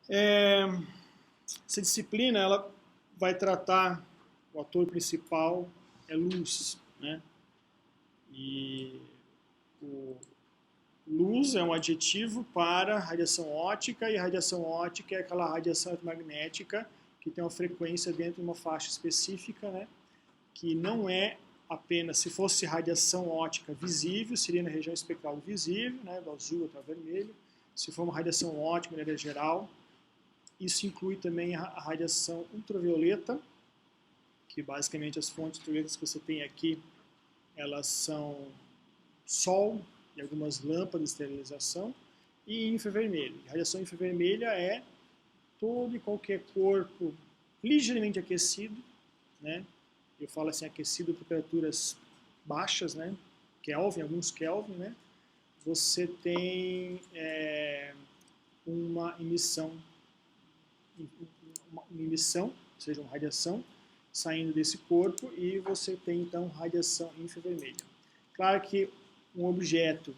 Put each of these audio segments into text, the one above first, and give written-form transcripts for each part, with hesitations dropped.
Essa disciplina ela vai tratar, o ator principal é luz, né? E o luz é um adjetivo para radiação óptica, e radiação óptica é aquela radiação eletromagnética que tem uma frequência dentro de uma faixa específica, né? Que não é apenas, se fosse radiação óptica visível, seria na região espectral visível, né? Do azul até o vermelho. Se for uma radiação óptica, de maneira geral, isso inclui também a radiação ultravioleta, que basicamente as fontes ultravioletas que você tem aqui, elas são sol e algumas lâmpadas de esterilização, e infravermelho. A radiação infravermelha é todo e qualquer corpo ligeiramente aquecido, né? Eu falo assim, aquecido a temperaturas baixas, né? Kelvin, alguns Kelvin, né? Você tem uma emissão, ou seja, uma radiação saindo desse corpo, e você tem então radiação infravermelha. Claro que um objeto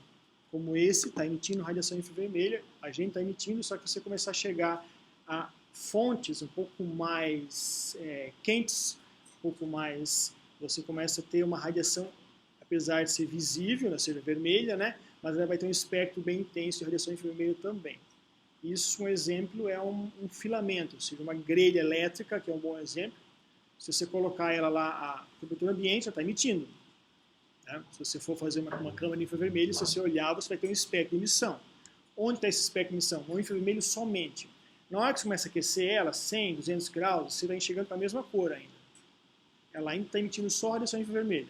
como esse está emitindo radiação infravermelha, a gente está emitindo, só que você começar a chegar a fontes um pouco mais quentes, um pouco mais, você começa a ter uma radiação, apesar de ser visível, ou seja, vermelha, né? Mas ela vai ter um espectro bem intenso de radiação infravermelha também. Isso, um exemplo, é um filamento, ou seja, uma grelha elétrica, que é um bom exemplo. Se você colocar ela lá a temperatura ambiente, ela está emitindo. Né? Se você for fazer uma câmera infravermelha, se você olhar, você vai ter um espectro de emissão. Onde está esse espectro de emissão? No infravermelho somente. Na hora que você começa a aquecer ela, 100, 200 graus, você vai enxergando com a mesma cor ainda. Ela ainda está emitindo só radiação infravermelha.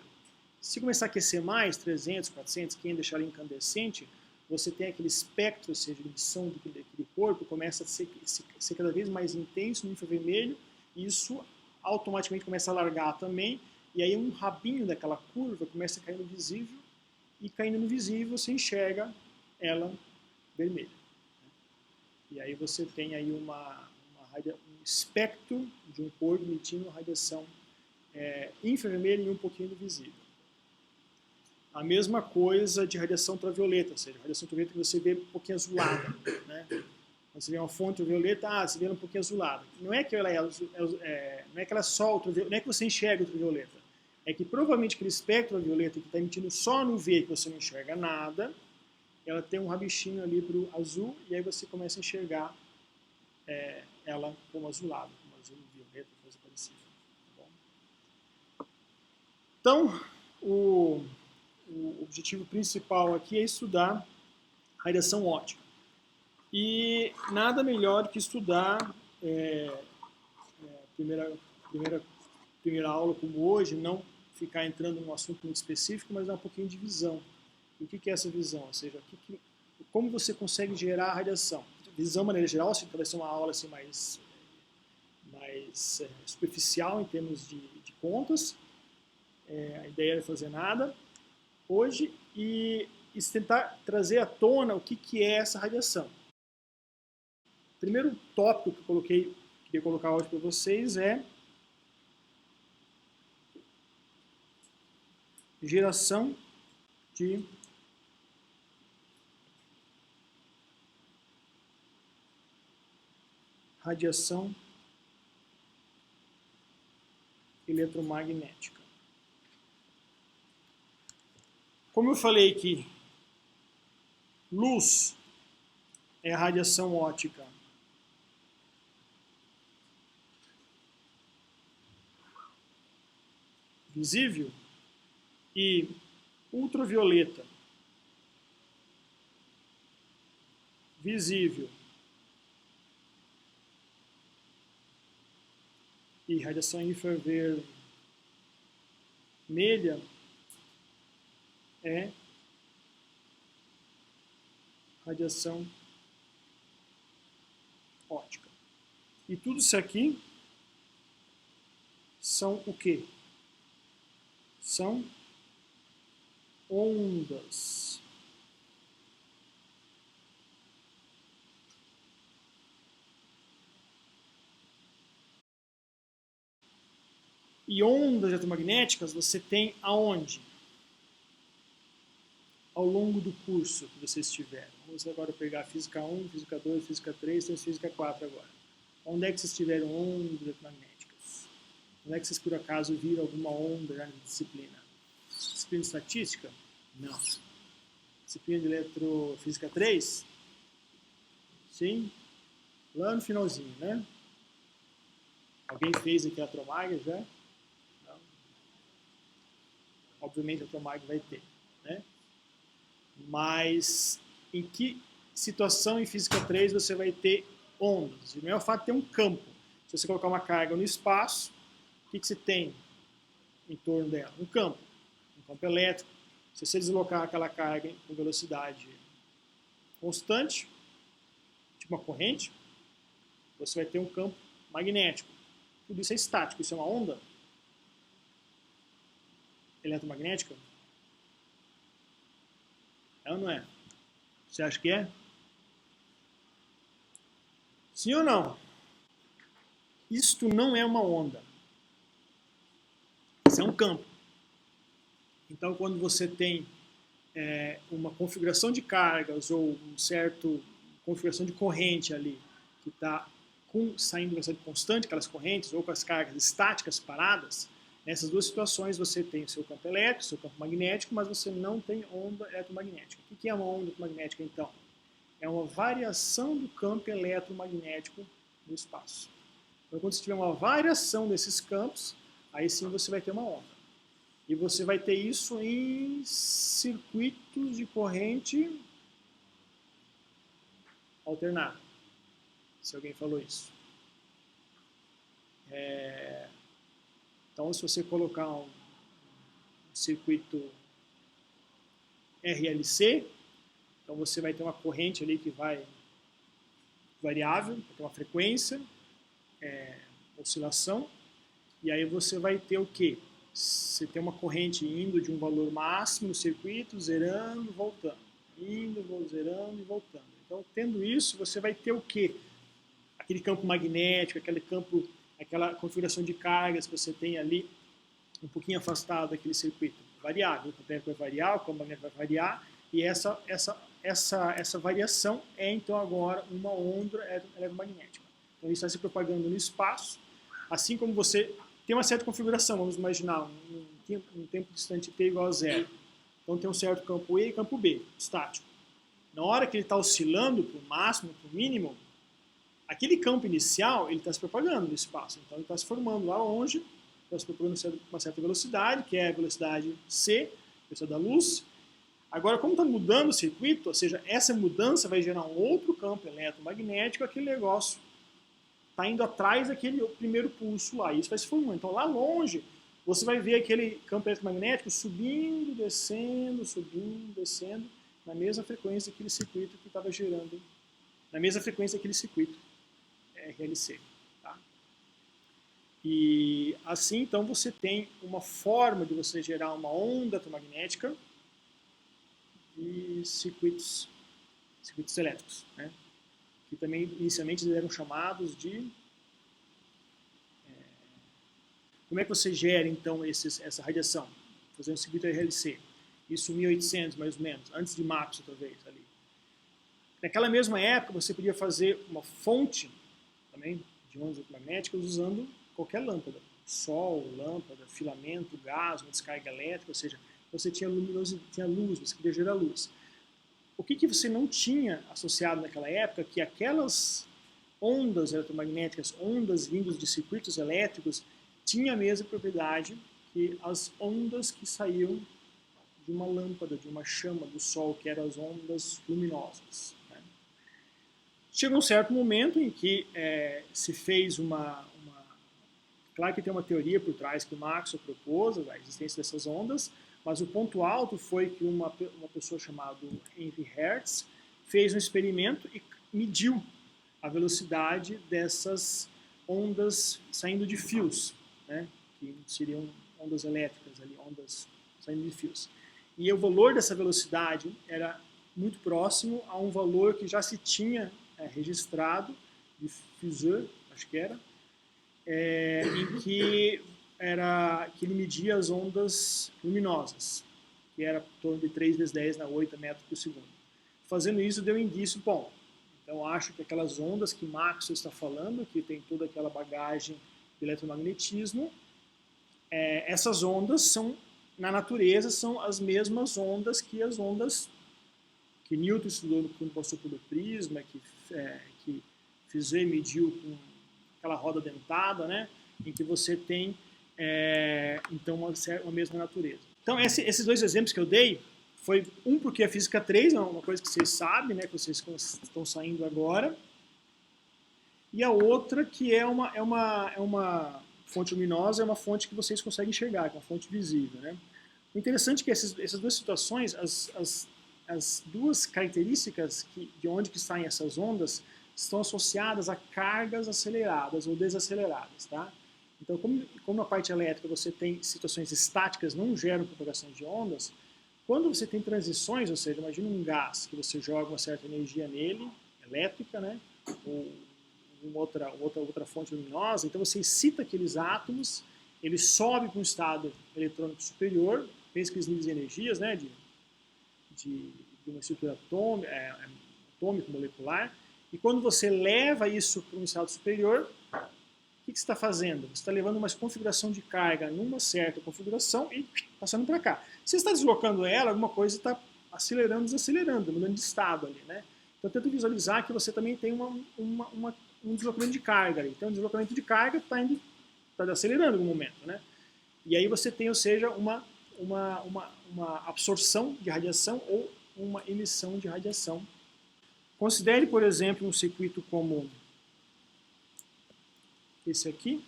Se começar a aquecer mais, 300, 400, 500, deixar ela incandescente, você tem aquele espectro, ou seja, a emissão daquele corpo começa a ser cada vez mais intenso no infravermelho, e isso automaticamente começa a largar também, e aí um rabinho daquela curva começa a cair no visível, e caindo no visível você enxerga ela vermelha. E aí você tem aí um espectro de um corpo emitindo radiação infravermelha e um pouquinho do visível. A mesma coisa de radiação ultravioleta, ou seja, radiação ultravioleta que você vê um pouquinho azulada, né? Quando você vê uma fonte ultravioleta, você vê ela um pouquinho azulada. Não é que ela não é que ela é só ultravioleta, não é que você enxerga ultravioleta. É que provavelmente aquele espectro ultravioleta que está emitindo só no V, que você não enxerga nada, ela tem um rabichinho ali para o azul, e aí você começa a enxergar ela como azulada, como azul, violeta, coisa parecida. Tá bom? Então, o objetivo principal aqui é estudar radiação óptica. E nada melhor do que estudar primeira aula como hoje, não ficar entrando num assunto muito específico, mas dar um pouquinho de visão. E o que é essa visão? Ou seja, como você consegue gerar radiação? Visão, de maneira geral, assim, vai ser uma aula assim, mais superficial em termos de contas. A ideia é fazer nada hoje e tentar trazer à tona o que é essa radiação. O primeiro tópico que eu queria colocar hoje para vocês é geração de radiação eletromagnética. Como eu falei que luz é a radiação óptica visível e ultravioleta visível e radiação infravermelha é radiação óptica. E tudo isso aqui são o quê? São ondas. E ondas eletromagnéticas você tem aonde? ao longo do curso que vocês tiveram? Vamos agora pegar Física 1, Física 2, Física 3, temos Física 4 agora. Onde é que vocês tiveram ondas eletromagnéticas? Onde é que vocês, por acaso, viram alguma onda já na disciplina? Disciplina de estatística? Não. Disciplina de eletrofísica 3? Sim. Lá no finalzinho, né? Alguém fez aqui a Atromag já? Não. Obviamente a Atromag vai ter, né? Mas em que situação em Física 3 você vai ter ondas? O melhor fato é ter um campo. Se você colocar uma carga no espaço, o que você tem em torno dela? Um campo elétrico. Se você deslocar aquela carga com velocidade constante, tipo uma corrente, você vai ter um campo magnético. Tudo isso é estático, isso é uma onda eletromagnética? É ou não é? Você acha que é? Sim ou não? Isto não é uma onda. Isso é um campo. Então, quando você tem uma configuração de cargas ou um certo configuração de corrente ali que está saindo de velocidade constante, aquelas correntes, ou com as cargas estáticas paradas, nessas duas situações você tem o seu campo elétrico, seu campo magnético, mas você não tem onda eletromagnética. O que é uma onda eletromagnética, então? É uma variação do campo eletromagnético no espaço. Então, quando você tiver uma variação desses campos, aí sim você vai ter uma onda. E você vai ter isso em circuitos de corrente alternada. Se alguém falou isso. Então, se você colocar um circuito RLC, então você vai ter uma corrente ali que vai variável, vai ter uma frequência, oscilação, e aí você vai ter o quê? Você tem uma corrente indo de um valor máximo no circuito, zerando, voltando. Indo, zerando e voltando. Então, tendo isso, você vai ter o quê? Aquele campo magnético, aquela configuração de cargas que você tem ali, um pouquinho afastado daquele circuito. Variável, o campo elétrico vai variar, o campo magnético vai variar, e essa variação é, então, agora uma onda eletromagnética. Então, isso está se propagando no espaço, assim como você tem uma certa configuração, vamos imaginar, um tempo distante t igual a zero. Então tem um certo campo E e campo B, estático. Na hora que ele está oscilando para o máximo, para o mínimo, aquele campo inicial ele está se propagando no espaço. Então ele está se formando lá longe, está se propagando uma certa velocidade, que é a velocidade c, velocidade da luz. Agora, como está mudando o circuito, ou seja, essa mudança vai gerar um outro campo eletromagnético, aquele negócio está indo atrás daquele primeiro pulso lá, e isso vai se formando. Então, lá longe, você vai ver aquele campo eletromagnético subindo, descendo, na mesma frequência daquele circuito que estava gerando, na mesma frequência daquele circuito RLC. Tá? E assim, então, você tem uma forma de você gerar uma onda eletromagnética e circuitos elétricos, né? Que também inicialmente eram chamados de... Como é que você gera, então, essa radiação? Fazendo um circuito RLC. Isso em 1800, mais ou menos, antes de Maxwell, talvez, ali. Naquela mesma época, você podia fazer uma fonte, também, de ondas eletromagnéticas, usando qualquer lâmpada. Sol, lâmpada, filamento, gás, uma descarga elétrica, ou seja, você tinha luz, você podia gerar luz. O que você não tinha associado naquela época, que aquelas ondas eletromagnéticas, ondas vindas de circuitos elétricos, tinha a mesma propriedade que as ondas que saíam de uma lâmpada, de uma chama do Sol, que eram as ondas luminosas. Né? Chega um certo momento em que se fez Claro que tem uma teoria por trás que o Maxwell propôs, a existência dessas ondas, mas o ponto alto foi que uma pessoa chamada Henry Hertz fez um experimento e mediu a velocidade dessas ondas saindo de fios, né? Que seriam ondas elétricas, ali, ondas saindo de fios. E o valor dessa velocidade era muito próximo a um valor que já se tinha registrado de Fuseur, acho que era, em que ele media as ondas luminosas. que era em torno de 3 vezes 10 na 8 metros por segundo. Fazendo isso, deu indício, bom, então acho que aquelas ondas que Maxwell está falando, que tem toda aquela bagagem de eletromagnetismo, essas ondas são, na natureza, são as mesmas ondas que as ondas que Newton estudou quando passou pelo prisma, que Fizeau mediu com aquela roda dentada, né, em que você tem então uma mesma natureza. Então esses dois exemplos que eu dei foi porque a física 3 é uma coisa que vocês sabem, né, que vocês estão saindo agora, e a outra que é uma fonte luminosa, é uma fonte que vocês conseguem enxergar, que é uma fonte visível, né. O interessante é que essas duas situações, as duas características de onde que saem essas ondas estão associadas a cargas aceleradas ou desaceleradas, tá? Então, como na parte elétrica você tem situações estáticas, não geram propagação de ondas, quando você tem transições, ou seja, imagina um gás que você joga uma certa energia nele, elétrica, né? Ou outra fonte luminosa, então você excita aqueles átomos, ele sobe para um estado eletrônico superior, pensa que os níveis de energias, né, de uma estrutura atômica, molecular, e quando você leva isso para um estado superior, o que você está fazendo? Você está levando uma configuração de carga numa certa configuração e passando para cá. Se você está deslocando ela, alguma coisa está acelerando, desacelerando, mudando de estado ali, né? Então tenta visualizar que você também tem um deslocamento de carga ali. Então o deslocamento de carga está acelerando em algum momento, né? E aí você tem, ou seja, uma absorção de radiação ou uma emissão de radiação. Considere, por exemplo, um circuito como esse aqui,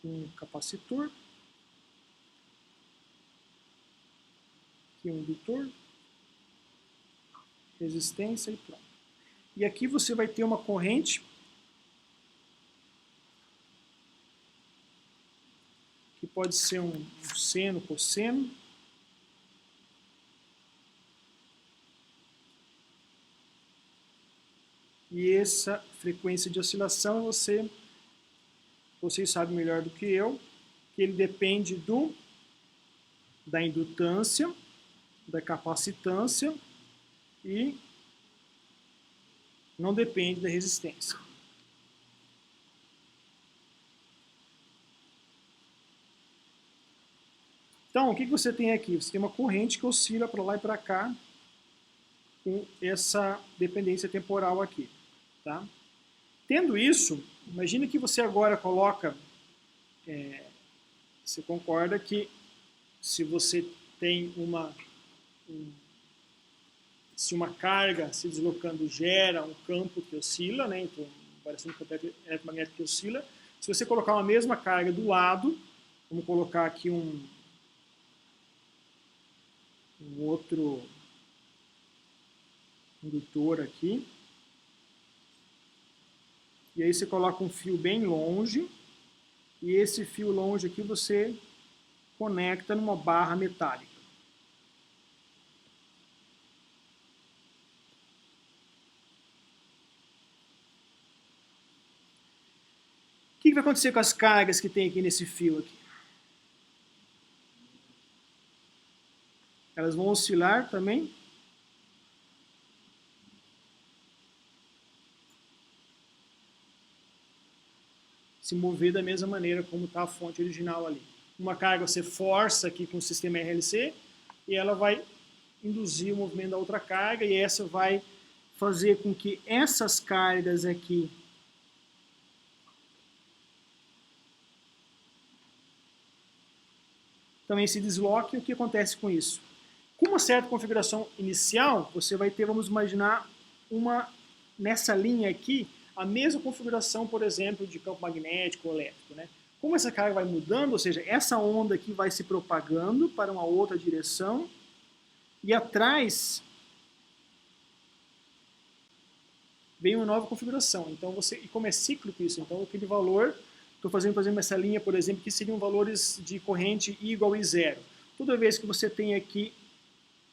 um capacitor, aqui um indutor, resistência e pronto. E aqui você vai ter uma corrente que pode ser um seno, cosseno, e essa frequência de oscilação vocês sabem melhor do que eu, que ele depende da indutância, da capacitância e não depende da resistência. Então, o que você tem aqui? Você tem uma corrente que oscila para lá e para cá com essa dependência temporal aqui. Tá? Tendo isso, imagine que você agora coloca, você concorda que se você tem se uma carga se deslocando gera um campo que oscila, né? Então, variação de campo eletromagnético que oscila, se você colocar uma mesma carga do lado, vamos colocar aqui um outro indutor aqui, e aí você coloca um fio bem longe, e esse fio longe aqui você conecta numa barra metálica. O que vai acontecer com as cargas que tem aqui nesse fio aqui? Elas vão oscilar também. Se mover da mesma maneira como está a fonte original ali. Uma carga você força aqui com o sistema RLC e ela vai induzir o movimento da outra carga e essa vai fazer com que essas cargas aqui também se desloquem. O que acontece com isso? Com uma certa configuração inicial, você vai ter, vamos imaginar, nessa linha aqui, a mesma configuração, por exemplo, de campo magnético ou elétrico, né? Como essa carga vai mudando, ou seja, essa onda aqui vai se propagando para uma outra direção, e atrás vem uma nova configuração. Então e como é cíclico isso, então aquele valor, estou fazendo, por exemplo, essa linha, por exemplo, que seriam valores de corrente I igual a I0. Toda vez que você tem aqui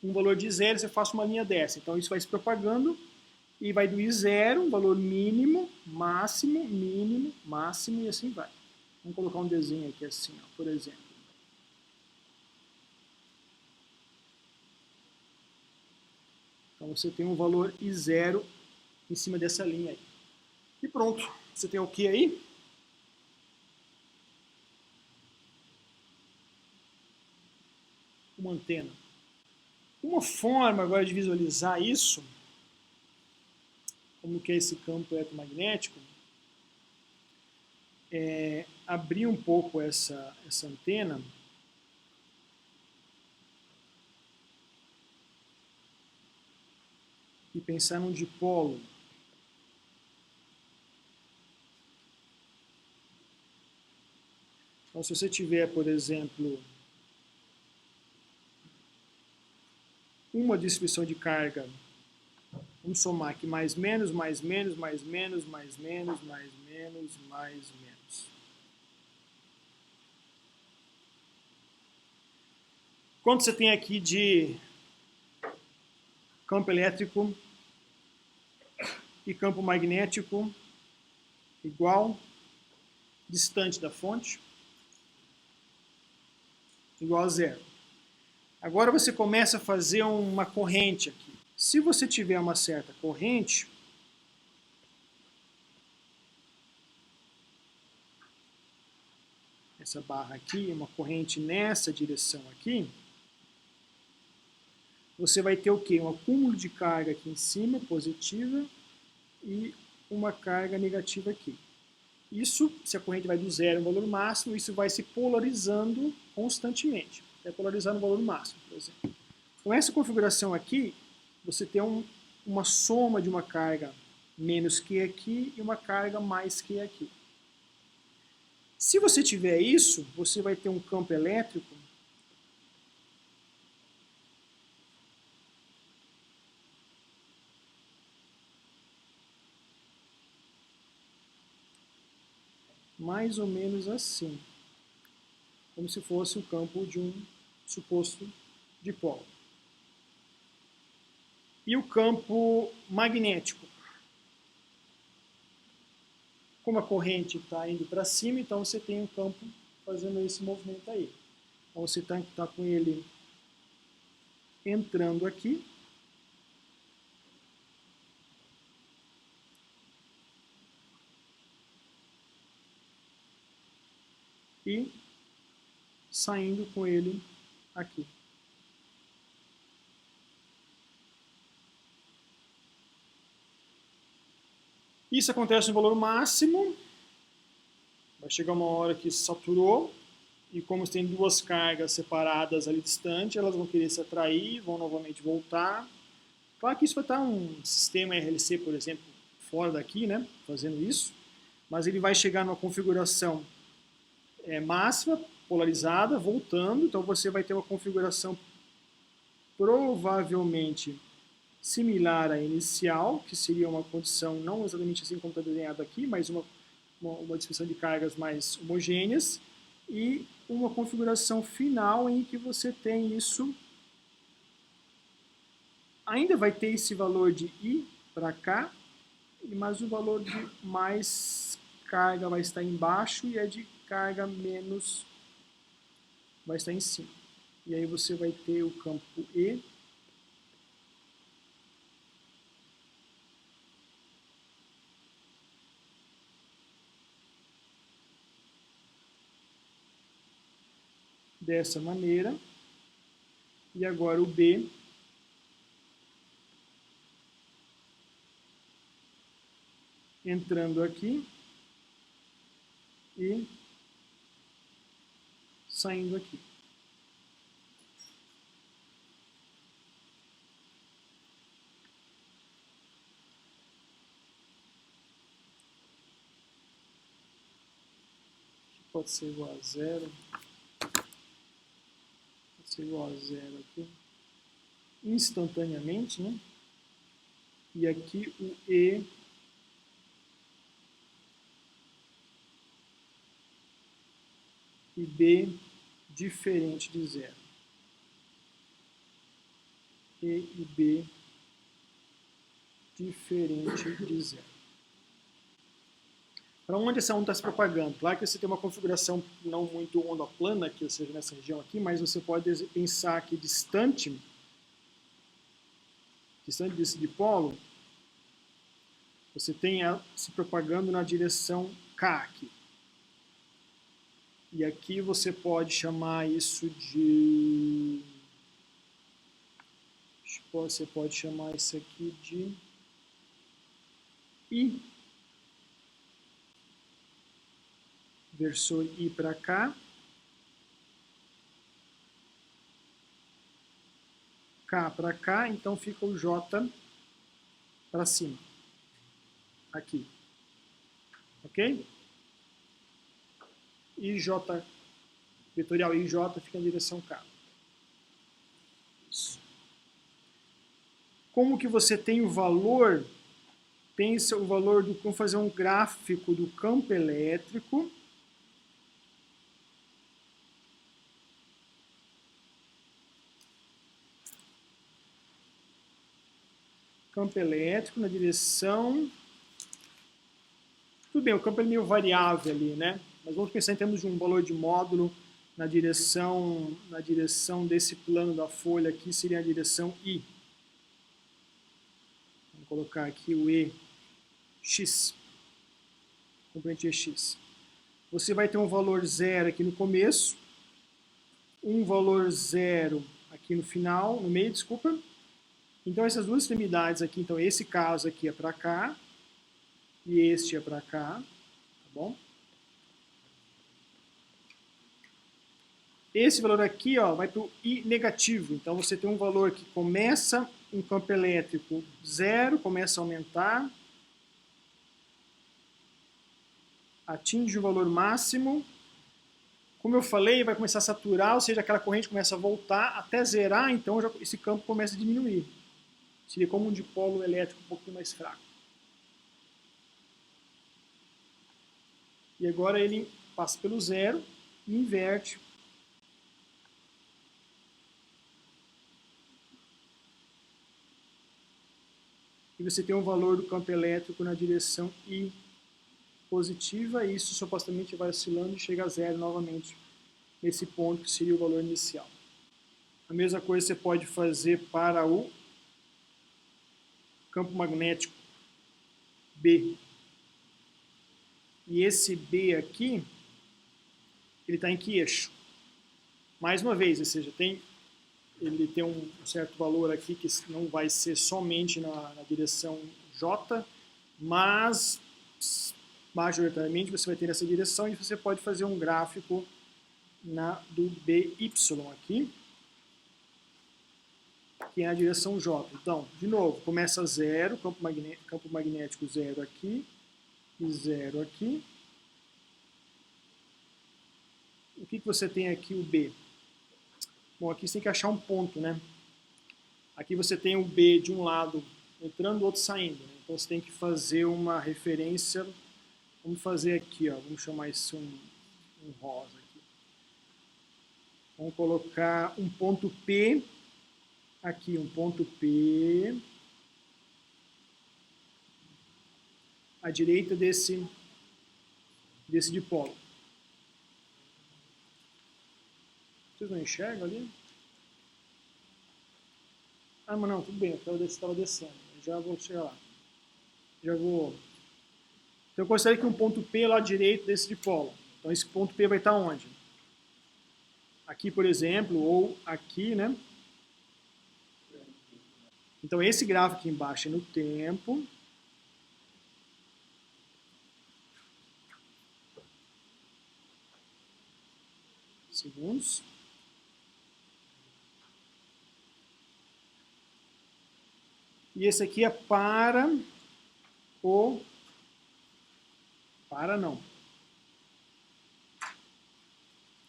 um valor de zero, você faz uma linha dessa. Então isso vai se propagando e vai do I0, um valor mínimo, máximo, e assim vai. Vamos colocar um desenho aqui assim, ó, por exemplo. Então você tem um valor I0 em cima dessa linha aí. E pronto. Você tem o que aí? Uma antena. Uma forma agora de visualizar isso, como que é esse campo eletromagnético, é abrir um pouco essa antena e pensar num dipolo. Então, se você tiver, por exemplo, uma distribuição de carga, vamos somar aqui mais menos, mais menos, mais menos, mais menos, mais menos, mais menos. Quanto você tem aqui de campo elétrico e campo magnético igual, distante da fonte, igual a zero. Agora você começa a fazer uma corrente aqui. Se você tiver uma certa corrente, essa barra aqui, uma corrente nessa direção aqui, você vai ter o quê? Um acúmulo de carga aqui em cima, positiva, e uma carga negativa aqui. Isso, se a corrente vai do zero ao valor máximo, isso vai se polarizando constantemente. Vai polarizar no valor máximo, por exemplo. Com essa configuração aqui, você tem uma soma de uma carga menos Q aqui e uma carga mais Q aqui. Se você tiver isso, você vai ter um campo elétrico mais ou menos assim, como se fosse o campo de um suposto dipolo. E o campo magnético. Como a corrente está indo para cima, então você tem um campo fazendo esse movimento aí. Então você está com ele entrando aqui. E saindo com ele aqui. Isso acontece no valor máximo, vai chegar uma hora que saturou, e como tem duas cargas separadas ali distante, elas vão querer se atrair, vão novamente voltar. Claro que isso vai estar um sistema RLC, por exemplo, fora daqui, né, fazendo isso, mas ele vai chegar numa configuração máxima, polarizada, voltando, então você vai ter uma configuração provavelmente similar à inicial, que seria uma condição não exatamente assim como está desenhado aqui, mas uma distribuição de cargas mais homogêneas, e uma configuração final em que você tem isso, ainda vai ter esse valor de I para cá, mas o valor de mais carga vai estar embaixo e a de carga menos vai estar em cima. E aí você vai ter o campo E dessa maneira, e agora o B entrando aqui e saindo aqui. Pode ser igual a zero. Pode ser igual a zero aqui. Instantaneamente, né? E aqui o E e B diferente de zero. E e B diferente de zero. Para onde essa onda está se propagando? Claro que você tem uma configuração não muito onda plana, que seja nessa região aqui, mas você pode pensar que distante distante desse dipolo, você tem se propagando na direção K aqui. E aqui você pode chamar isso de... Você pode chamar isso aqui de I. Versor I para cá. K para cá, então fica o J para cima. Aqui. Ok? IJ, vetorial IJ fica em direção K. Isso. Como que você tem o valor? Pensa o valor do... Vamos fazer um gráfico do campo elétrico. Campo elétrico na direção... Tudo bem, o campo é meio variável ali, né? Mas vamos pensar em termos de um valor de módulo na direção desse plano da folha aqui, seria a direção I. Vamos colocar aqui o EX, componente EX. Você vai ter um valor 0 aqui no começo, um valor 0 aqui no final, no meio, desculpa. Então essas duas extremidades aqui, então esse caso aqui é para cá, e este é para cá, tá bom? Esse valor aqui, ó, vai para o I negativo. Então você tem um valor que começa um campo elétrico 0, começa a aumentar, atinge o valor máximo. Como eu falei, vai começar a saturar, ou seja, aquela corrente começa a voltar até zerar, então esse campo começa a diminuir. Seria como um dipolo elétrico um pouquinho mais fraco. E agora ele passa pelo 0 e inverte. E você tem um valor do campo elétrico na direção I positiva, e isso supostamente vai oscilando e chega a 0 novamente, nesse ponto que seria o valor inicial. A mesma coisa você pode fazer para o campo magnético B. E esse B aqui, ele está em que eixo? Mais uma vez, ou seja, ele tem um certo valor aqui que não vai ser somente na direção J, mas majoritariamente você vai ter essa direção e você pode fazer um gráfico do BY aqui, que é a direção J. Então, de novo, começa 0, campo magnético 0 aqui, e 0 aqui. O que você tem aqui, o B? Bom, aqui você tem que achar um ponto, né? Aqui você tem o B de um lado entrando, do outro saindo, né? Então você tem que fazer uma referência. Vamos fazer aqui, ó, vamos chamar isso um rosa aqui. Vamos colocar um ponto P, aqui um ponto P, à direita desse dipolo. Vocês não enxergam ali? Ah, mas não, tudo bem, eu estava descendo. Já vou chegar lá. Já vou... Então eu considero que um ponto P é lá direito desse dipolo. Então esse ponto P vai estar onde? Aqui, por exemplo, ou aqui, né? Então esse gráfico aqui embaixo é no tempo. Segundos. E esse aqui é para o... Para não.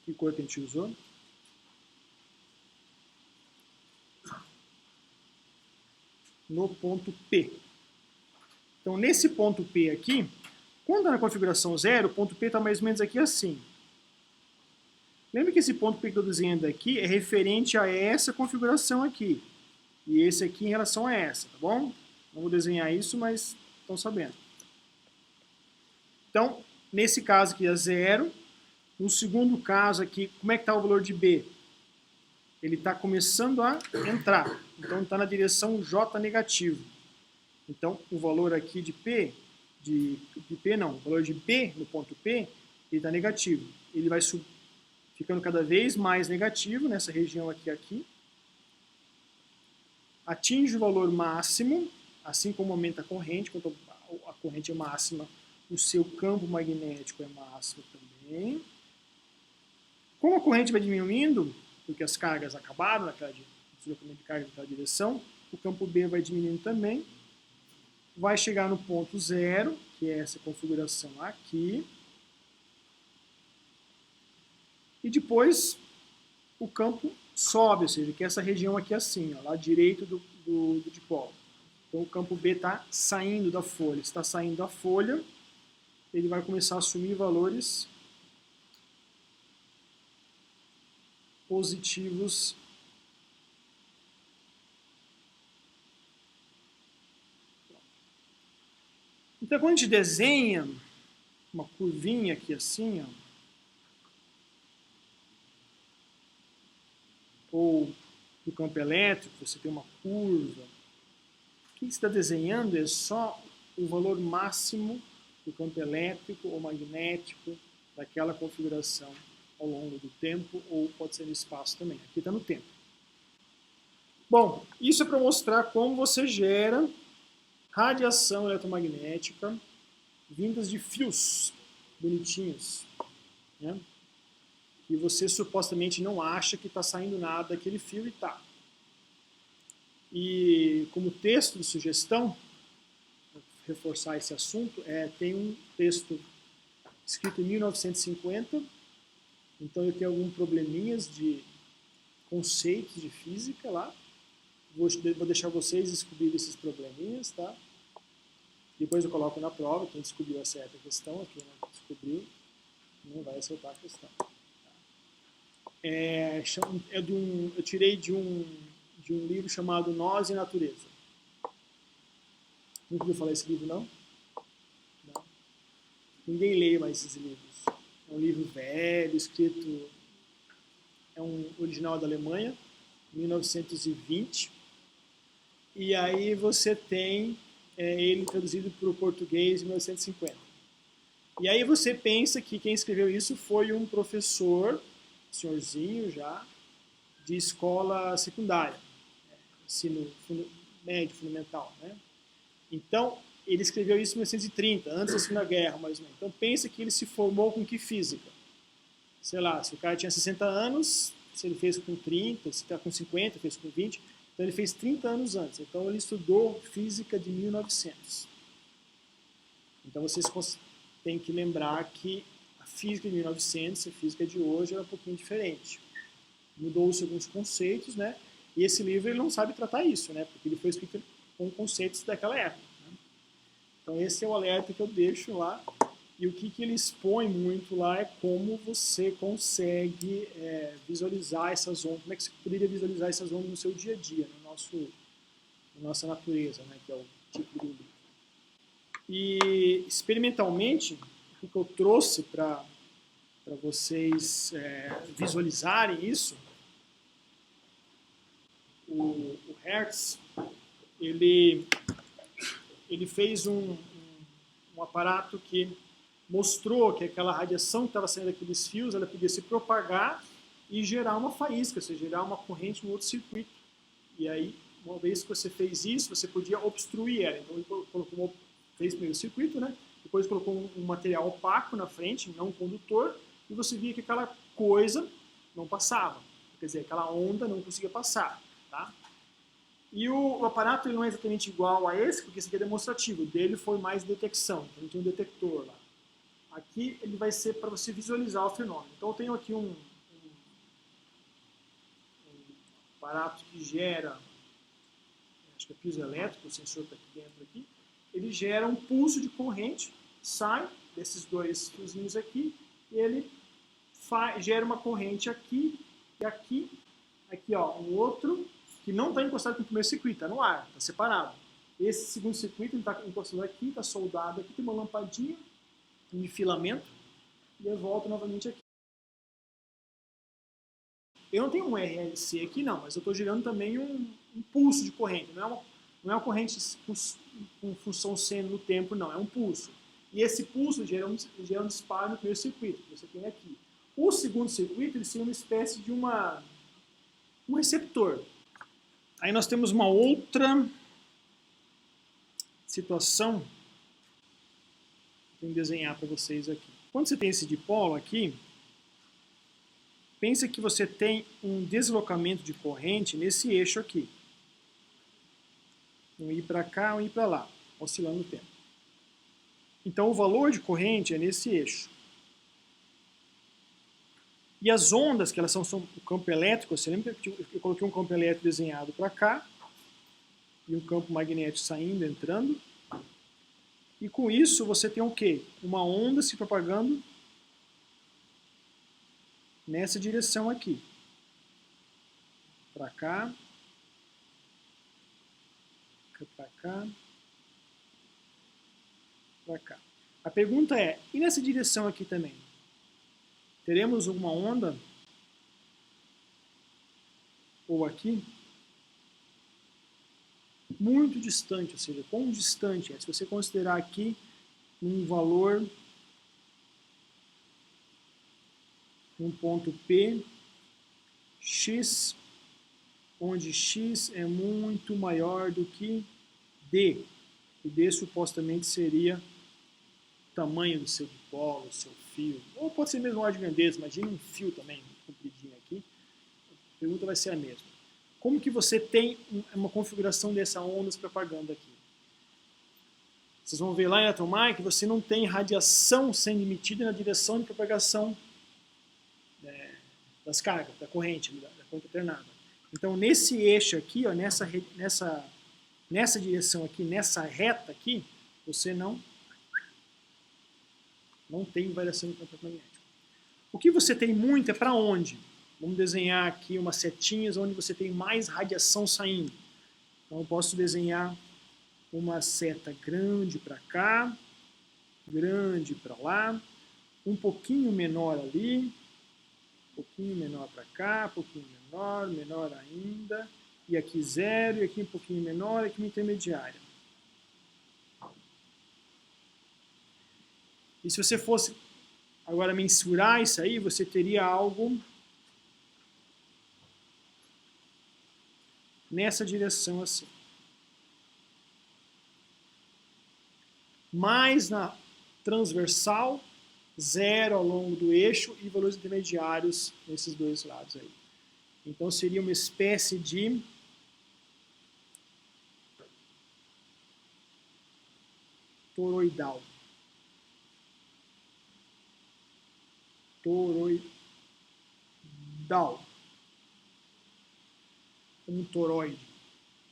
Que cor que a gente usou? No ponto P. Então, nesse ponto P aqui, quando está na configuração 0, o ponto P está mais ou menos aqui assim. Lembra que esse ponto P que eu estou desenhando aqui é referente a essa configuração aqui. E esse aqui em relação a essa, tá bom? Não vou desenhar isso, mas estão sabendo. Então, nesse caso aqui é 0. No segundo caso aqui, como é que está o valor de B? ele está começando a entrar. Então, está na direção J negativo. Então, o valor aqui de P, o valor de B no ponto P, ele está negativo. Ele vai ficando cada vez mais negativo nessa região aqui. Atinge o valor máximo, assim como aumenta a corrente, quando a corrente é máxima, o seu campo magnético é máximo também. Como a corrente vai diminuindo, porque as cargas acabaram naquela deslocamento de carga naquela direção, o campo B vai diminuindo também, vai chegar no ponto zero, que é essa configuração aqui, e depois o campo sobe, ou seja, que é essa região aqui assim, ó, lá direito do dipolo. Então o campo B está saindo da folha. Está saindo da folha, ele vai começar a assumir valores positivos Então, quando a gente desenha uma curvinha aqui assim, ó, ou no campo elétrico, você tem uma curva, o que você está desenhando é só o valor máximo do campo elétrico ou magnético daquela configuração ao longo do tempo, ou pode ser no espaço também. Aqui está no tempo. Bom, isso é para mostrar como você gera radiação eletromagnética vindas de fios bonitinhos, né? E você supostamente não acha que está saindo nada daquele fio e está. E como texto de sugestão, para reforçar esse assunto, tem um texto escrito em 1950, então eu tenho alguns probleminhas de conceitos de física lá. Vou deixar vocês descobrirem esses probleminhas, tá? Depois eu coloco na prova, quem descobriu acerta a questão, quem não descobriu não vai acertar a questão. Eu tirei de um livro chamado Nós e Natureza. Nunca ouviu falar desse livro, não? Não? Ninguém lê mais esses livros. É um livro velho, escrito... É um original da Alemanha, 1920. E aí você tem ele traduzido para o português em 1950. E aí você pensa que quem escreveu isso foi um professor, senhorzinho já, de escola secundária, ensino médio, fundamental, né? Então, ele escreveu isso em 1930, antes da Segunda Guerra, mais ou menos. Então, pensa que ele se formou com que física? Sei lá, se o cara tinha 60 anos, se ele fez com 30, se está com 50, fez com 20, então ele fez 30 anos antes. Então, ele estudou física de 1900. Então, vocês têm que lembrar que a física de 1900 e a física de hoje era um pouquinho diferente. Mudou-se alguns conceitos, né? E esse livro ele não sabe tratar isso, né? Porque ele foi escrito com conceitos daquela época, né? Então esse é o alerta que eu deixo lá. E o que ele expõe muito lá é como você consegue visualizar essas ondas, como é que você poderia visualizar essas ondas no seu dia a dia, na nossa natureza, né? Que é o tipo do livro. E experimentalmente, o que eu trouxe para vocês visualizarem isso, o Hertz, ele fez um aparato que mostrou que aquela radiação que estava saindo daqueles fios, ela podia se propagar e gerar uma faísca, ou seja, gerar uma corrente no outro circuito. E aí, uma vez que você fez isso, você podia obstruir ela. Então ele fez primeiro o circuito, né? Depois colocou um material opaco na frente, não condutor, e você via que aquela coisa não passava. Quer dizer, aquela onda não conseguia passar. Tá? E o aparato ele não é exatamente igual a esse, porque esse aqui é demonstrativo. O dele foi mais detecção, então tem um detector lá. Aqui ele vai ser para você visualizar o fenômeno. Então eu tenho aqui um aparato que gera, acho que é piso elétrico, o sensor está aqui dentro aqui. Ele gera um pulso de corrente, sai desses dois fiozinhos aqui, e ele gera uma corrente aqui e aqui, ó, um outro que não está encostado com o primeiro circuito, está no ar, está separado. Esse segundo circuito está encostado aqui, está soldado aqui, tem uma lampadinha de filamento, e eu volto novamente aqui. Eu não tenho um RLC aqui não, mas eu estou gerando também um pulso de corrente. Não é uma corrente com função seno no tempo, não. É um pulso. E esse pulso gera um disparo no primeiro circuito, que você tem aqui. O segundo circuito ele seria uma espécie de um receptor. Aí nós temos uma outra situação que eu tenho que desenhar para vocês aqui. Quando você tem esse dipolo aqui, pensa que você tem um deslocamento de corrente nesse eixo aqui. Um ir para cá, um ir para lá, oscilando o tempo. Então o valor de corrente é nesse eixo. E as ondas, que elas são o campo elétrico, você lembra que eu coloquei um campo elétrico desenhado para cá, e um campo magnético saindo, entrando. E com isso você tem o quê? Uma onda se propagando nessa direção aqui. Para cá, para cá, para cá. A pergunta é, e nessa direção aqui também? Teremos uma onda? Ou aqui? Muito distante, ou seja, quão distante é? Se você considerar aqui um valor, um ponto P, X, onde X é muito maior do que D. E D supostamente seria o tamanho do seu dipolo, do seu fio. Ou pode ser mesmo ordem de grandeza, imagine um fio também, compridinho aqui. A pergunta vai ser a mesma. Como que você tem uma configuração dessa onda se propagando aqui? Vocês vão ver lá em Electromag que você não tem radiação sendo emitida na direção de propagação das cargas, da corrente alternada. Então, nesse eixo aqui, ó, nessa direção aqui, nessa reta aqui, você não tem variação de campo magnético. O que você tem muito é para onde? Vamos desenhar aqui umas setinhas onde você tem mais radiação saindo. Então eu posso desenhar uma seta grande para cá, grande para lá, um pouquinho menor ali, um pouquinho menor para cá, um pouquinho menor, menor ainda, e aqui zero, e aqui um pouquinho menor, e aqui uma intermediária. E se você fosse agora mensurar isso aí, você teria algo nessa direção assim. Mais na transversal, zero ao longo do eixo e valores intermediários nesses dois lados aí. Então seria uma espécie de toroidal. Toroidal. Um toroide.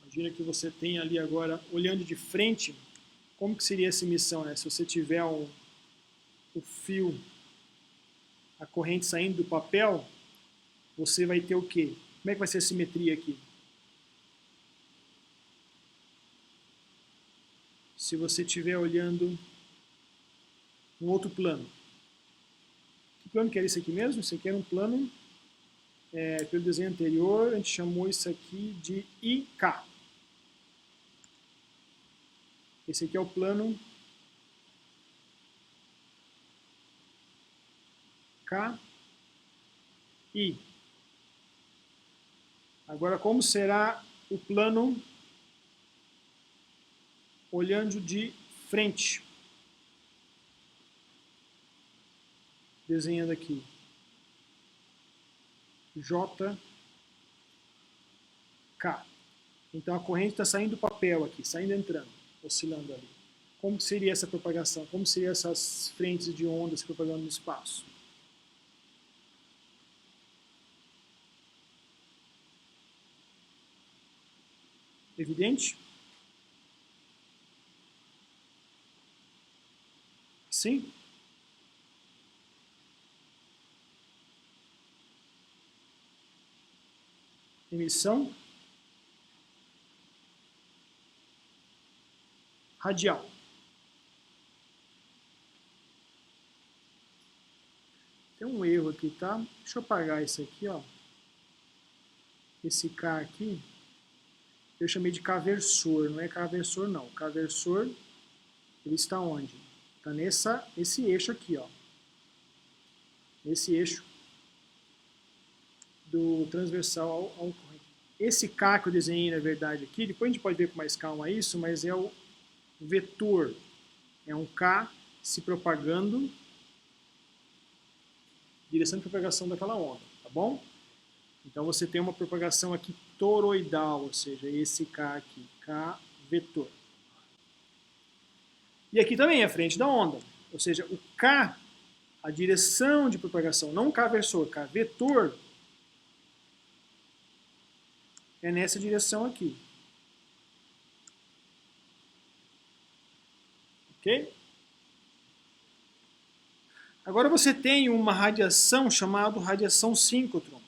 Imagina que você tem ali agora, olhando de frente, como que seria essa emissão, né? Se você tiver o fio, a corrente saindo do papel, você vai ter o quê? Como é que vai ser a simetria aqui? Se você estiver olhando um outro plano. Que plano que era esse aqui mesmo? Isso aqui era um plano, pelo desenho anterior, a gente chamou isso aqui de IK. Esse aqui é o plano KI. Agora, como será o plano olhando de frente? Desenhando aqui. JK. Então a corrente está saindo do papel aqui, saindo e entrando, oscilando ali. Como seria essa propagação? Como seriam essas frentes de ondas propagando no espaço? Evidente? Sim? Emissão radial. Tem um erro aqui, tá? Deixa eu apagar isso aqui, ó. esse K aqui, eu chamei de caversor, não é caversor não. O caversor, ele está onde? Está nesse eixo aqui, ó. Esse eixo do transversal ao corrente. Esse K que eu desenhei, na verdade, aqui, depois a gente pode ver com mais calma isso, mas é o vetor. É um K se propagando, direção de propagação daquela onda, tá bom? Então você tem uma propagação aqui toroidal, ou seja, esse K aqui, K vetor. E aqui também é a frente da onda, ou seja, o K, a direção de propagação, não K versor, K vetor, é nessa direção aqui. Ok? Agora você tem uma radiação chamada radiação síncrotron.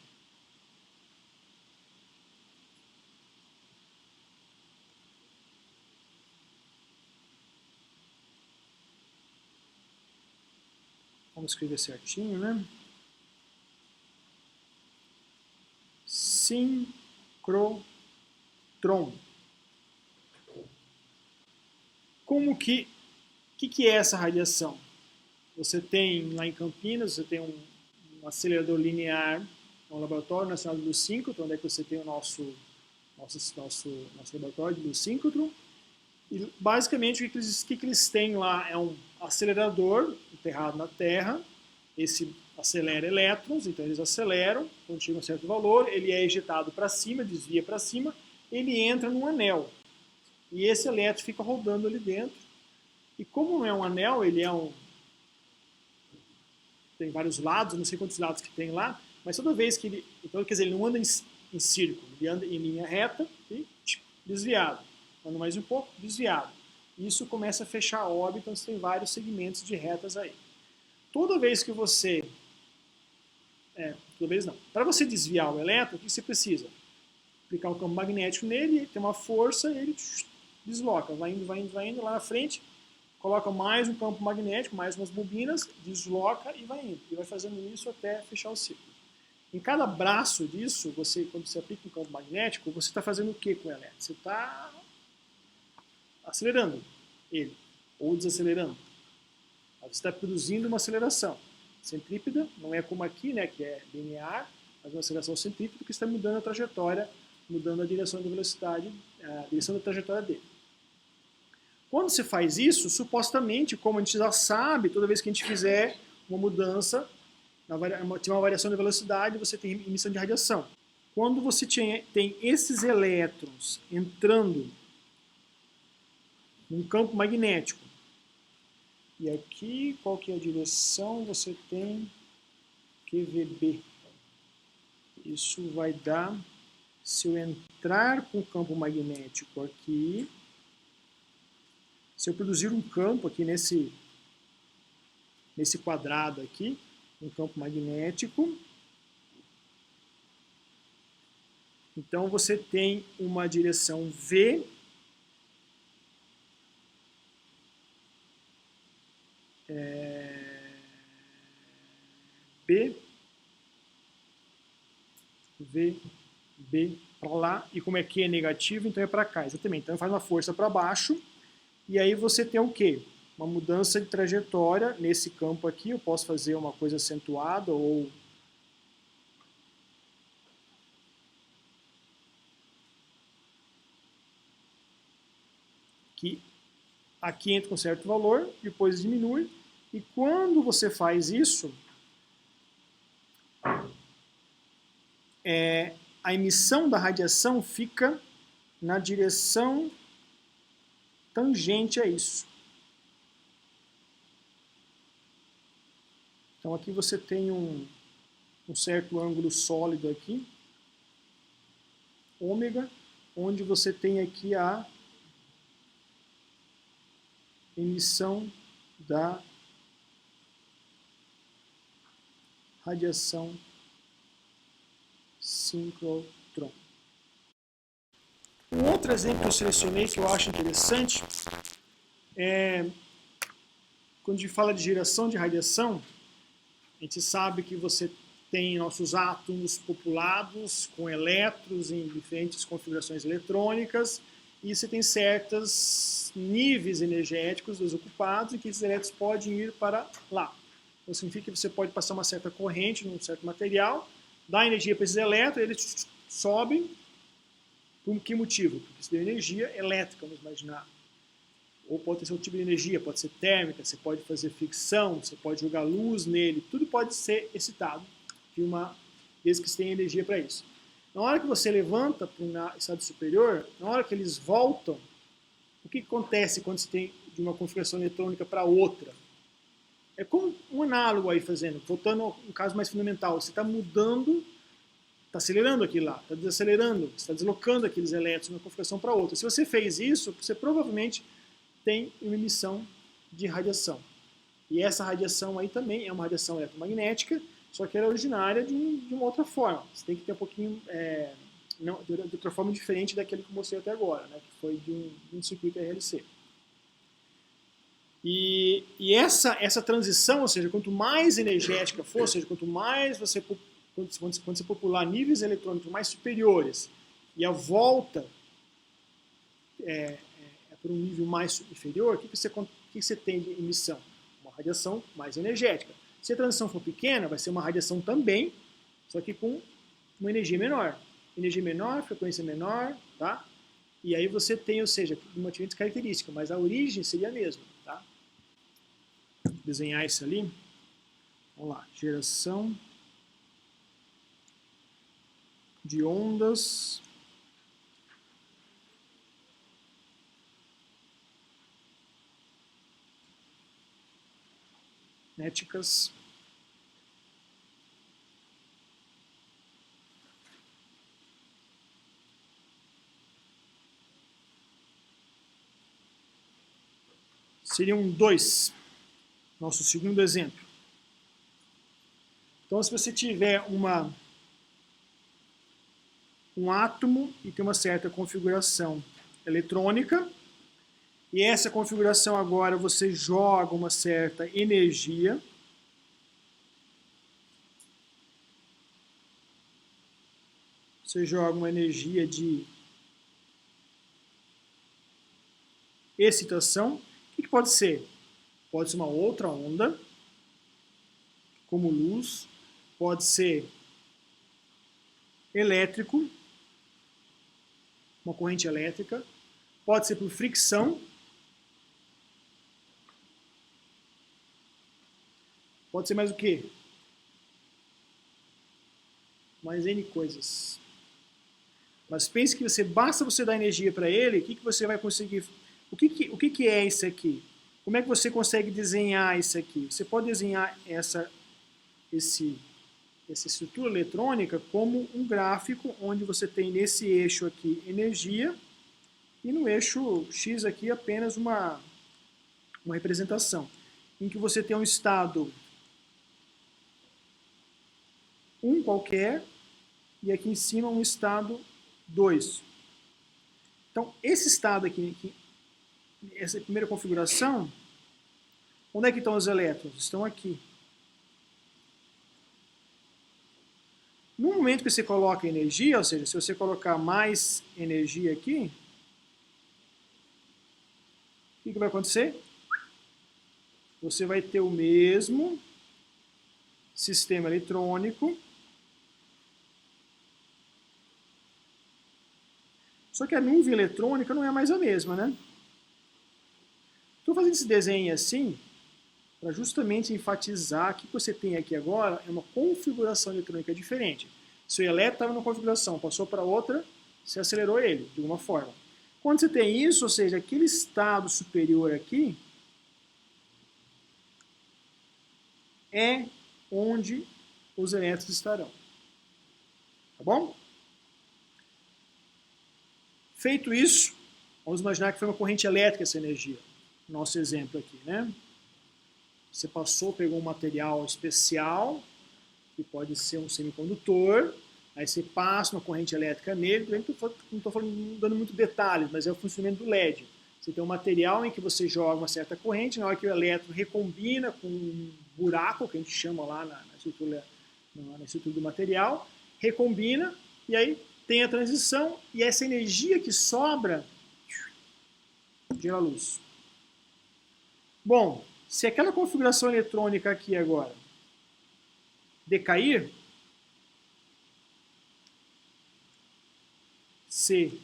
Vamos escrever certinho, né? Síncrotron. Como que é essa radiação? Você tem lá em Campinas, você tem um acelerador linear, um laboratório nacional de luz síncrotron, onde é que você tem o nosso laboratório de luz síncrotron. E basicamente o que eles têm lá é um acelerador enterrado na Terra. Esse acelera elétrons, então eles aceleram, quando chega a um certo valor, ele é ejetado para cima, desvia para cima, ele entra num anel. E esse elétron fica rodando ali dentro. E como não é um anel, ele é tem vários lados, não sei quantos lados que tem lá, mas toda vez que ele... Então, quer dizer, ele não anda em círculo, ele anda em linha reta e desviado. Anda mais um pouco, desviado. Isso começa a fechar a órbita, então você tem vários segmentos de retas aí. Toda vez que você... toda vez não. Para você desviar o elétron, o que você precisa? Aplicar um campo magnético nele, tem uma força, e ele desloca, vai indo, lá na frente, coloca mais um campo magnético, mais umas bobinas, desloca e vai indo. E vai fazendo isso até fechar o ciclo. Em cada braço disso, quando você aplica um campo magnético, você está fazendo o que com o elétron? Você está acelerando ele, ou desacelerando. Você está produzindo uma aceleração. Centrípeta, não é como aqui, né, que é linear, mas uma aceleração centrípeta que está mudando a trajetória, mudando a direção da velocidade, a direção da trajetória dele. Quando você faz isso, supostamente, como a gente já sabe, toda vez que a gente fizer uma mudança, tem uma variação de velocidade, você tem emissão de radiação. Quando você tem esses elétrons entrando num campo magnético, e aqui, qual que é a direção? Você tem QVB. Isso vai dar, se eu entrar com o campo magnético aqui, se eu produzir um campo aqui nesse quadrado aqui, um campo magnético, então você tem uma direção V, B para lá, e como é que é negativo, então é para cá, exatamente. Então faz uma força para baixo, e aí você tem o quê? Uma mudança de trajetória nesse campo aqui. Eu posso fazer uma coisa acentuada ou que aqui entra com certo valor, depois diminui, e quando você faz isso, a emissão da radiação fica na direção tangente a isso. Então aqui você tem um certo ângulo sólido aqui, ômega, onde você tem aqui a emissão da radiação síncrotron. Um outro exemplo que eu selecionei que eu acho interessante é quando a gente fala de geração de radiação, a gente sabe que você tem nossos átomos populados com elétrons em diferentes configurações eletrônicas, e você tem certos níveis energéticos desocupados em que esses elétrons podem ir para lá. Então significa que você pode passar uma certa corrente num certo material, dar energia para esses elétrons, eles sobem. Por que motivo? Porque isso deu energia elétrica, vamos imaginar. Ou pode ter outro tipo de energia, pode ser térmica, você pode fazer fricção, você pode jogar luz nele, tudo pode ser excitado desde que você tenha energia para isso. Na hora que você levanta para um estado superior, na hora que eles voltam, o que acontece quando você tem de uma configuração eletrônica para outra? É como um análogo aí fazendo, voltando a um caso mais fundamental, você está mudando, está acelerando aquilo lá, está desacelerando, está deslocando aqueles elétrons de uma configuração para outra. Se você fez isso, você provavelmente tem uma emissão de radiação. E essa radiação aí também é uma radiação eletromagnética, só que ela é originária de uma outra forma. Você tem que ter um pouquinho, de outra forma diferente daquele que eu mostrei até agora, né, que foi de um circuito RLC. E essa transição, ou seja, quanto mais energética for, ou seja, quanto mais quando você popular níveis eletrônicos mais superiores e a volta para um nível mais inferior, o que você tem de emissão? Uma radiação mais energética. Se a transição for pequena, vai ser uma radiação também, só que com uma energia menor. Energia menor, frequência menor, tá? E aí você tem, ou seja, uma diferente característica, mas a origem seria a mesma, tá? Vou desenhar isso ali. Vamos lá, geração de ondas magnéticas seriam 2, nosso segundo exemplo. Então, se você tiver um átomo e tem uma certa configuração eletrônica, e essa configuração agora você joga uma certa energia, você joga uma energia de excitação. O que pode ser? Pode ser uma outra onda, como luz, pode ser elétrico, uma corrente elétrica, pode ser por fricção, pode ser mais o quê? Mais N coisas. Mas pense que basta você dar energia para ele, o que você vai conseguir? O que é isso aqui? Como é que você consegue desenhar isso aqui? Você pode desenhar essa estrutura eletrônica como um gráfico onde você tem nesse eixo aqui energia e no eixo X aqui apenas uma representação, em que você tem um estado 1 qualquer e aqui em cima um estado 2. Então, esse estado aqui, essa primeira configuração, onde é que estão os elétrons? Estão aqui. No momento que você coloca energia, ou seja, se você colocar mais energia aqui, o que vai acontecer? Você vai ter o mesmo sistema eletrônico, só que a nuvem eletrônica não é mais a mesma, né? Estou fazendo esse desenho assim para justamente enfatizar que o que você tem aqui agora é uma configuração eletrônica diferente. Se o elétron estava numa configuração, passou para outra, você acelerou ele, de alguma forma. Quando você tem isso, ou seja, aquele estado superior aqui, é onde os elétrons estarão. Tá bom? Feito isso, vamos imaginar que foi uma corrente elétrica essa energia. Nosso exemplo aqui, né? Você pegou um material especial, que pode ser um semicondutor, aí você passa uma corrente elétrica nele, não estou dando muito detalhes, mas é o funcionamento do LED. Você tem um material em que você joga uma certa corrente, na hora que o elétron recombina com um buraco, que a gente chama lá na estrutura na estrutura do material, recombina, e aí tem a transição, e essa energia que sobra gera luz. Bom, se aquela configuração eletrônica aqui agora decair, se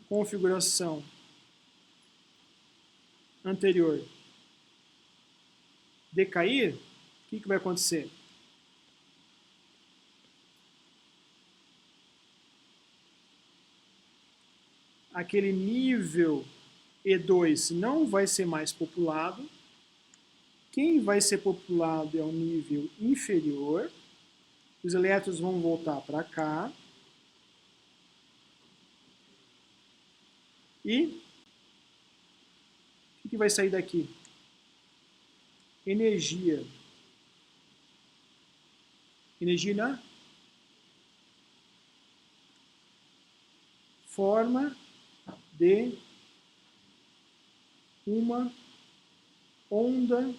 configuração anterior decair, o que vai acontecer? Aquele nível E2 não vai ser mais populado. Quem vai ser populado é o nível inferior. Os elétrons vão voltar para cá. E o que vai sair daqui? Energia. Energia na forma de uma onda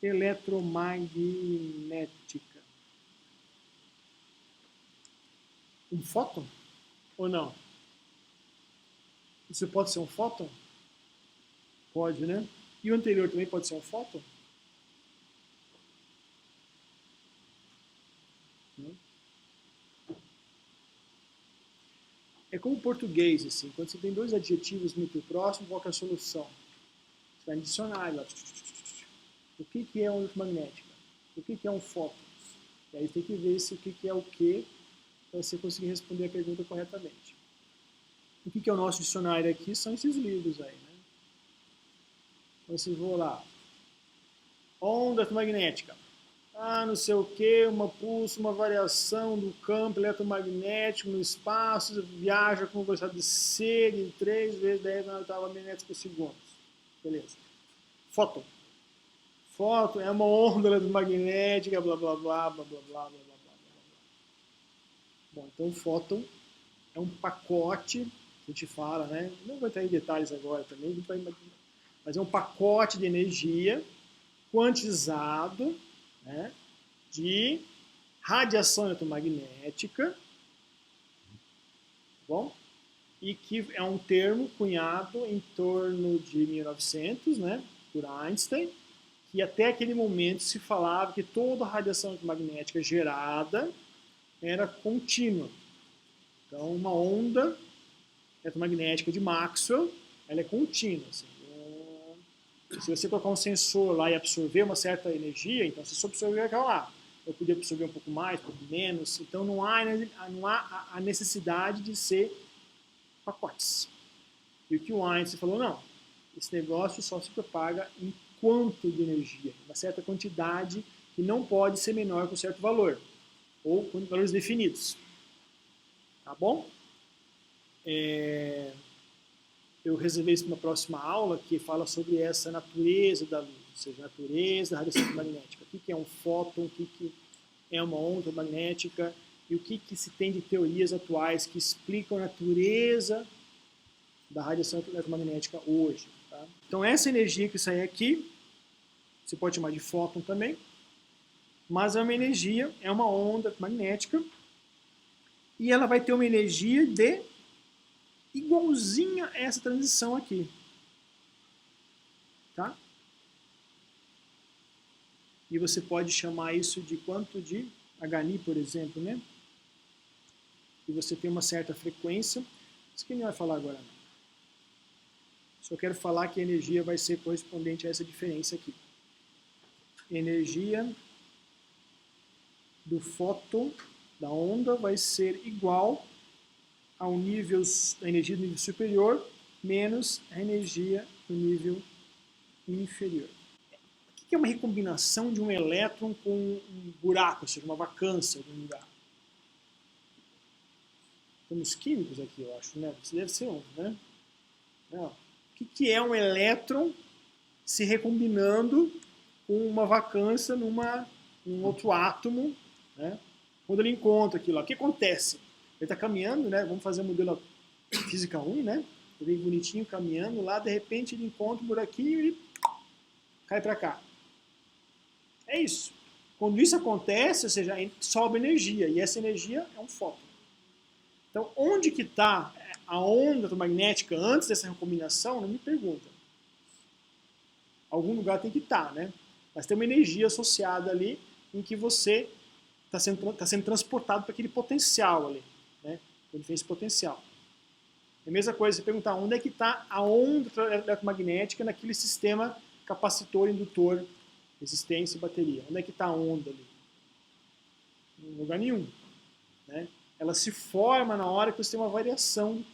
eletromagnética. Um fóton? Ou não? Isso pode ser um fóton? Pode, né? E o anterior também pode ser um fóton? É como o português, assim, quando você tem dois adjetivos muito próximos, qual que é a solução? Você vai adicionar lá. O que é uma eletromagnética? O que é um fóton? E aí tem que ver se o que é o que, para você conseguir responder a pergunta corretamente. O que é o nosso dicionário aqui? São esses livros aí, né? Então, se vou lá, onda eletromagnética. Não sei o que, uma pulso, uma variação do campo eletromagnético no espaço, viaja com velocidade de C de 3 vezes 10 na oitava magnética por segundo. Beleza. Fóton. Fóton é uma onda eletromagnética, blá blá blá, blá blá blá, blá blá blá. Bom, então o fóton é um pacote, que a gente fala, né? Não vou entrar em detalhes agora também, mas é um pacote de energia quantizado, né, de radiação eletromagnética, bom, e que é um termo cunhado em torno de 1900, né, por Einstein, que até aquele momento se falava que toda a radiação eletromagnética gerada era contínua. Então, uma onda eletromagnética de Maxwell, ela é contínua. Assim. Se você colocar um sensor lá e absorver uma certa energia, então se você absorver aquela lá, eu podia absorver um pouco mais, um pouco menos, então não há a necessidade de ser pacotes. E o que o Einstein falou, não, esse negócio só se propaga em quanto de energia, uma certa quantidade que não pode ser menor que um certo valor, ou com valores definidos. Tá bom? Eu reservei isso para uma próxima aula que fala sobre essa natureza da luz, ou seja, a natureza da radiação magnética. O que é um fóton, o que é uma onda magnética e o que se tem de teorias atuais que explicam a natureza da radiação eletromagnética hoje. Tá? Então essa energia que sai aqui, você pode chamar de fóton também, mas é uma energia, é uma onda magnética e ela vai ter uma energia de igualzinha a essa transição aqui. Tá? E você pode chamar isso de quanto de HNI, por exemplo, né? E você tem uma certa frequência. Isso que não vai falar agora, não. Só quero falar que a energia vai ser correspondente a essa diferença aqui. Energia do fóton, da onda, vai ser igual ao nível, a energia do nível superior menos a energia do nível inferior. O que é uma recombinação de um elétron com um buraco, ou seja, uma vacância de um lugar? Temos químicos aqui, eu acho, né? Isso deve ser um, né? Não. O que é um elétron se recombinando com uma vacância num outro átomo, né? Quando ele encontra aquilo lá, o que acontece? Ele está caminhando, né? Vamos fazer o modelo física 1, né? ele vem bonitinho caminhando lá, de repente ele encontra um buraquinho e cai para cá. É isso. Quando isso acontece, ou seja, sobe energia, e essa energia é um fóton. Então, onde que está a onda eletromagnética antes dessa recombinação? Não me pergunta. Algum lugar tem que estar, né? Mas tem uma energia associada ali em que você está sendo transportado para aquele potencial ali, né? Ele tem esse potencial. É a mesma coisa, você perguntar onde é que está a onda eletromagnética naquele sistema capacitor, indutor, resistência e bateria. Onde é que está a onda ali? Em lugar nenhum, né? Ela se forma na hora que você tem uma variação